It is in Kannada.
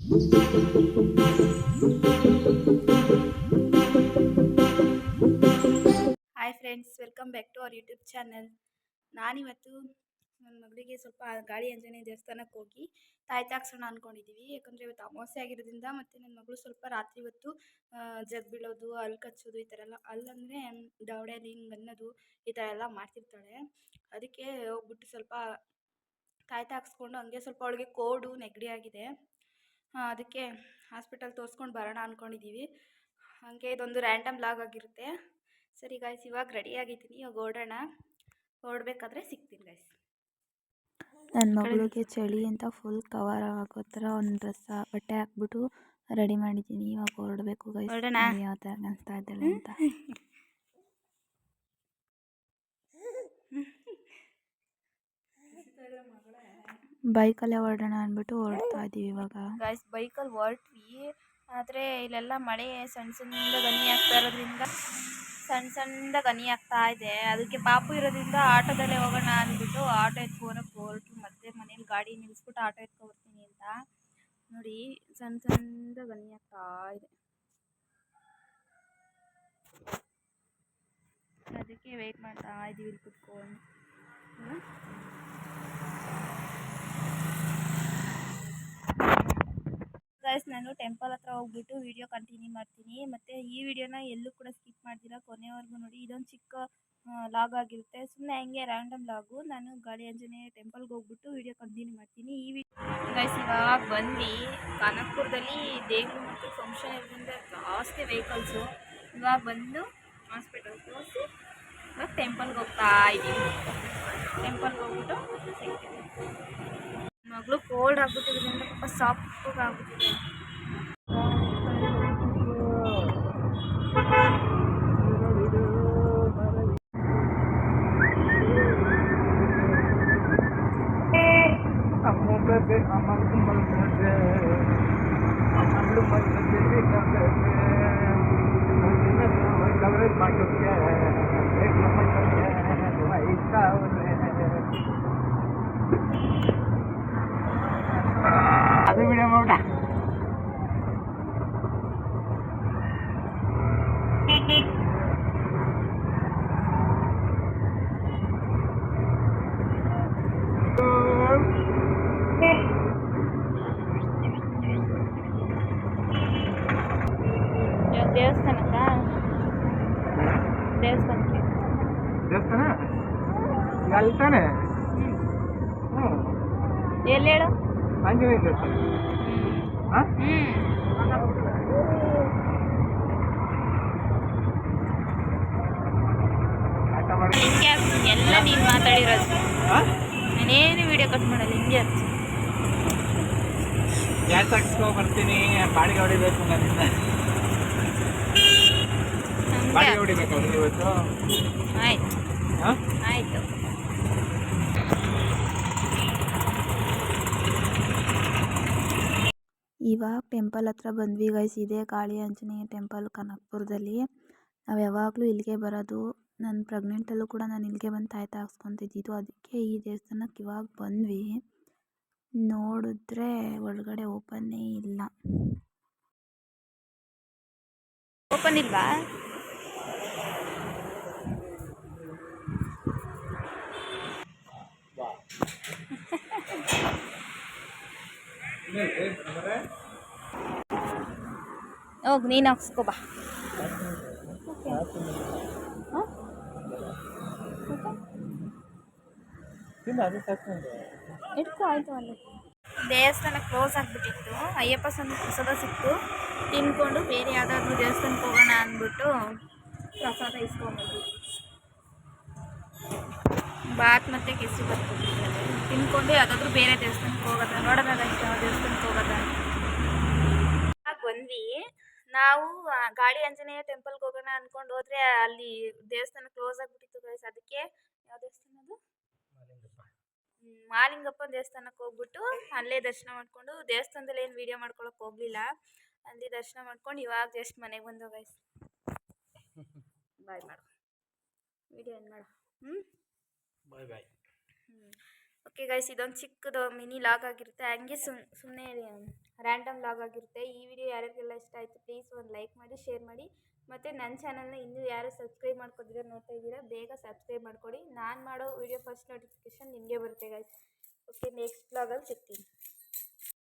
Hi friends, welcome back to our YouTube channel. ನಾನಿವತ್ತು ನನ್ನ ಮಗಳಿಗೆ ಸ್ವಲ್ಪ ಗಾಳಿ ಆಂಜನೇಯ ದೇವಸ್ಥಾನಕ್ಕೆ ಹೋಗಿ ತಾಯಿ ತಾಕ್ಸೋಣ ಅಂದ್ಕೊಂಡಿದ್ದೀವಿ. ಯಾಕಂದರೆ ಇವತ್ತು ಅಮಾವಾಸ್ಯೆ ಆಗಿರೋದ್ರಿಂದ ಮತ್ತು ನನ್ನ ಮಗಳು ಸ್ವಲ್ಪ ರಾತ್ರಿ ಹೊತ್ತು ಜಗ್ ಬೀಳೋದು, ಹಲ್ಲು ಕಚ್ಚೋದು, ಈ ಥರ ಎಲ್ಲ ಹಲ್ಲಂದರೆ ದವಡೆಯಲ್ಲಿ ಹಿಂಗೆ ಅನ್ನೋದು ಈ ಥರ ಎಲ್ಲ ಮಾಡ್ತಿರ್ತಾಳೆ. ಅದಕ್ಕೆ ಹೋಗ್ಬಿಟ್ಟು ಸ್ವಲ್ಪ ತಾಯಿ ತಾಕ್ಸ್ಕೊಂಡು ಹಂಗೆ ಸ್ವಲ್ಪ ಅವಳಿಗೆ ಕೋಲ್ಡು ನೆಗಡಿ ಆಗಿದೆ. ಅದಕ್ಕೆ ಹಾಸ್ಪಿಟಲ್ ತೋರಿಸ್ಕೊಂಡು ಬರೋಣ ಅಂದ್ಕೊಂಡಿದ್ದೀವಿ. ಹಾಗೆ ಇದೊಂದು ರ್ಯಾಂಡಮ್ ಲಾಗ್ ಆಗಿರುತ್ತೆ. ಸರಿ ಗಾಯ್ಸ್, ಇವಾಗ ರೆಡಿ ಆಗಿದ್ದೀನಿ. ಇವಾಗ ಹೊರಡಬೇಕಾದ್ರೆ ಸಿಗ್ತೀನಿ ಗಾಯ್ಸ್. ನನ್ನ ಮಗಳಿಗೆ ಚಳಿ ಅಂತ ಫುಲ್ ಕವರ್ ಆಗೋ ಥರ ಒಂದು ಬಟ್ಟೆ ಹಾಕ್ಬಿಟ್ಟು ರೆಡಿ ಮಾಡಿದ್ದೀನಿ. ಇವಾಗ ಹೊರಡಬೇಕು ಗೈಸ್. ಯಾವ ಥರ ಕಾಣಿಸ್ತಾ ಇದ್ದಾಳೆ ಅಂತ. ಬೈಕಲ್ಲೇ ಹೊರಡೋಣ ಅಂದ್ಬಿಟ್ಟು ಹೊರಡ್ತಾ ಇದ್ದೀವಿ ಇವಾಗ ಗೈಸ್. ಬೈಕಲ್ಲಿ ಹೊರಟ್ವಿ, ಆದರೆ ಇಲ್ಲೆಲ್ಲ ಮಳೆ ಸಣ್ಣ ಸಣ್ಣದಾಗ ಹನಿ ಆಗ್ತಾ ಇದೆ. ಅದಕ್ಕೆ ಪಾಪು ಇರೋದ್ರಿಂದ ಆಟೋದಲ್ಲೇ ಹೋಗೋಣ ಅಂದ್ಬಿಟ್ಟು ಆಟೋ ಎತ್ಕೊಳಕ್ಕೆ ಹೊರಟು. ಮತ್ತೆ ಮನೇಲಿ ಗಾಡಿ ನಿಲ್ಲಿಸ್ಬಿಟ್ಟು ಆಟೋ ಎತ್ಕೊಬರ್ತೀನಿ ಅಂತ ನೋಡಿ, ಸಣ್ಣದಾಗ ಹನಿ ಆಗ್ತಾ ಇದೆ. ಅದಕ್ಕೆ ವೆಯ್ಟ್ ಮಾಡ್ತಾ ಇದ್ದೀವಿ ಇಲ್ಲಿ ಕುತ್ಕೊಂಡು. ಗೈಸ್, ನಾನು ಟೆಂಪಲ್ ಹತ್ರ ಹೋಗ್ಬಿಟ್ಟು ವಿಡಿಯೋ ಕಂಟಿನ್ಯೂ ಮಾಡ್ತೀನಿ. ಮತ್ತು ಈ ವಿಡಿಯೋನ ಎಲ್ಲೂ ಕೂಡ ಸ್ಕಿಪ್ ಮಾಡ್ತೀರಾ, ಕೊನೆವರೆಗೂ ನೋಡಿ. ಇದೊಂದು ಚಿಕ್ಕ ಲಾಗ್ ಆಗಿರುತ್ತೆ, ಸುಮ್ಮನೆ ಹಂಗೆ ರ್ಯಾಂಡಮ್ ಲಾಗು. ನಾನು ಗಾಳಿ ಆಂಜನೇಯ ಟೆಂಪಲ್ಗೆ ಹೋಗ್ಬಿಟ್ಟು ವಿಡಿಯೋ ಕಂಟಿನ್ಯೂ ಮಾಡ್ತೀನಿ. ಈ ಗೈಸ್, ಇವಾಗ ಬಂದು ಕನಕಪುರದಲ್ಲಿ ದೇವರು ಮತ್ತು ಫಂಕ್ಷನ್ ಇರೋದ್ರಿಂದ ಜಾಸ್ತಿ ವೆಹಿಕಲ್ಸು. ಇವಾಗ ಬಂದು ಹಾಸ್ಪಿಟಲ್ ತೋರಿಸಿ ಇವಾಗ ಟೆಂಪಲ್ಗೆ ಹೋಗ್ತಾ ಇದ್ದೀವಿ. ಟೆಂಪಲ್ಗೆ ಹೋಗ್ಬಿಟ್ಟು ಸಿಗ್ತೀವಿ. ಮಗಳು ಕೋಲ್ಡ್ ಆಗ್ಬಿಟ್ಟಿರೋದ್ರಿಂದ ಸ್ವಲ್ಪ ಸಾಫ್ಟ್ ಆಗ್ಬಿಟ್ಟಿದೆ. ಅದು ವಿಡಿಯೋ ಮಾಡ ದೇವಸ್ಥಾನ ಅಲ್ತಾನೆ. ಎಲ್ಲಿ ಹೇಳು? ಆಂಜನೇಯ ದೇವಸ್ಥಾನ. ಎಲ್ಲ ನೀನು ಮಾತಾಡಿರೋದು, ನಾನೇನು ವಿಡಿಯೋ ಕಟ್ ಮಾಡಲ್ಲ, ಹಿಂಗೆ ಗ್ಯಾಸ್ ಹಾಕ್ಸ್ಕೊ ಬರ್ತೀನಿ. ಬಾಡಿಗೆ ಹೊಡಿಬೇಕು, ನನ್ನಿಂದ ಬಾಡಿಗೆ ಹೊಡಿಬೇಕು ಅವ್ರಿಗೆ ಇವತ್ತು. ಆಯ್ತು ಆಯಿತು. ಇವಾಗ ಟೆಂಪಲ್ ಹತ್ರ ಬಂದ್ವಿ ಗೈಸ್. ಇದೇ ಗಾಳಿ ಆಂಜನೇಯ ಟೆಂಪಲ್ ಕನಕಪುರದಲ್ಲಿ. ನಾವು ಯಾವಾಗಲೂ ಇಲ್ಲಿಗೆ ಬರೋದು. ನಾನು ಪ್ರೆಗ್ನೆಂಟಲ್ಲೂ ಕೂಡ ನಾನು ಇಲ್ಲಿಗೆ ಬಂದು ತಾಯಿ ತಾಗಿಸ್ಕೊತಿದ್ದಿದ್ದು. ಅದಕ್ಕೆ ಈ ದೇವಸ್ಥಾನಕ್ಕೆ ಇವಾಗ ಬಂದ್ವಿ. ನೋಡಿದ್ರೆ ಒಳಗಡೆ ಓಪನ್ನೇ ಇಲ್ಲ. ಓಪನ್ ಇಲ್ವಾ? ಹೋಗಿ ನೀನು ಹಾಕ್ಸ್ಕೊ ಬಾ. ಇಟ್ಕೊ, ಆಯಿತು. ಅಲ್ಲಿ ದೇವಸ್ಥಾನ ಕ್ಲೋಸ್ ಆಗಿಬಿಟ್ಟಿತ್ತು. ಅಯ್ಯಪ್ಪ ಪ್ರಸಾದ ಸಿಕ್ತು, ತಿನ್ಕೊಂಡು ಬೇರೆ ಯಾವುದಾದ್ರೂ ದೇವಸ್ಥಾನಕ್ಕೆ ಹೋಗೋಣ ಅಂದ್ಬಿಟ್ಟು ಪ್ರಸಾದ ಇಸ್ಕೊಂಡ್ಬಂದ್ವಿ. ಬಾತ್ ಮತ್ತು ಕೆಸರು ಬರ್ತೀವಿ ತಿನ್ಕೊಂಡು ಯಾವುದಾದ್ರೂ ಬೇರೆ ದೇವಸ್ಥಾನಕ್ಕೆ ಹೋಗೋದ ನೋಡೋದಾಗ ಇಷ್ಟ ದೇವಸ್ಥಾನಕ್ಕೆ ಹೋಗೋದ ಬಂದ್ವಿ. ನಾವು ಗಾಳಿ ಆಂಜನೇಯ ಟೆಂಪಲ್ಗೆ ಹೋಗೋಣ ಅಂದ್ಕೊಂಡು ಹೋದರೆ ಅಲ್ಲಿ ದೇವಸ್ಥಾನ ಕ್ಲೋಸ್ ಆಗಿಬಿಟ್ಟಿತ್ತು ಗೈಸ್. ಅದಕ್ಕೆ ಯಾವ ದೇವಸ್ಥಾನ ಅದು? ಮಹಾಲಿಂಗಪ್ಪನ ದೇವಸ್ಥಾನಕ್ಕೆ ಹೋಗ್ಬಿಟ್ಟು ಅಲ್ಲೇ ದರ್ಶನ ಮಾಡಿಕೊಂಡು, ದೇವಸ್ಥಾನದಲ್ಲಿ ಏನು ವೀಡಿಯೋ ಮಾಡ್ಕೊಳಕ್ಕೆ ಹೋಗಲಿಲ್ಲ. ಅಲ್ಲಿ ದರ್ಶನ ಮಾಡ್ಕೊಂಡು ಇವಾಗ ಜಸ್ಟ್ ಮನೆಗೆ ಬಂದೋ ಗೈಸ್. ಬಾಯ್ ಮಾಡು, ವೀಡಿಯೋ ಏನು ಮಾಡು. ಬಾಯ್ ಬಾಯ್. ಓಕೆ ಗೈಸ್, ಇದೊಂದು ಚಿಕ್ಕದು ಮಿನಿ ಲಾಗ್ ಆಗಿರುತ್ತೆ. ಹಂಗೆ ಸುಮ್ಮನೆ ರ್ಯಾಂಡಮ್ ಲಾಗ್ ಆಗಿರುತ್ತೆ. ಈ ವಿಡಿಯೋ ಯಾರಿಗೆಲ್ಲ ಇಷ್ಟ ಆಯಿತು ಪ್ಲೀಸ್ ಒಂದು ಲೈಕ್ ಮಾಡಿ, ಶೇರ್ ಮಾಡಿ. ಮತ್ತು ನನ್ನ ಚಾನಲ್ನ ಇನ್ನೂ ಯಾರು ಸಬ್ಸ್ಕ್ರೈಬ್ ಮಾಡ್ಕೊತಿದ್ರೆ ನೋಡ್ತಾ ಇದ್ದೀರಾ, ಬೇಗ ಸಬ್ಸ್ಕ್ರೈಬ್ ಮಾಡ್ಕೊಳ್ಳಿ. ನಾನು ಮಾಡೋ ವಿಡಿಯೋ ಫಸ್ಟ್ ನೋಟಿಫಿಕೇಷನ್ ನಿಮಗೆ ಬರುತ್ತೆ ಗೈಸ್. ಓಕೆ, ನೆಕ್ಸ್ಟ್ ಬ್ಲಾಗಲ್ಲಿ ಸಿಗ್ತೀನಿ.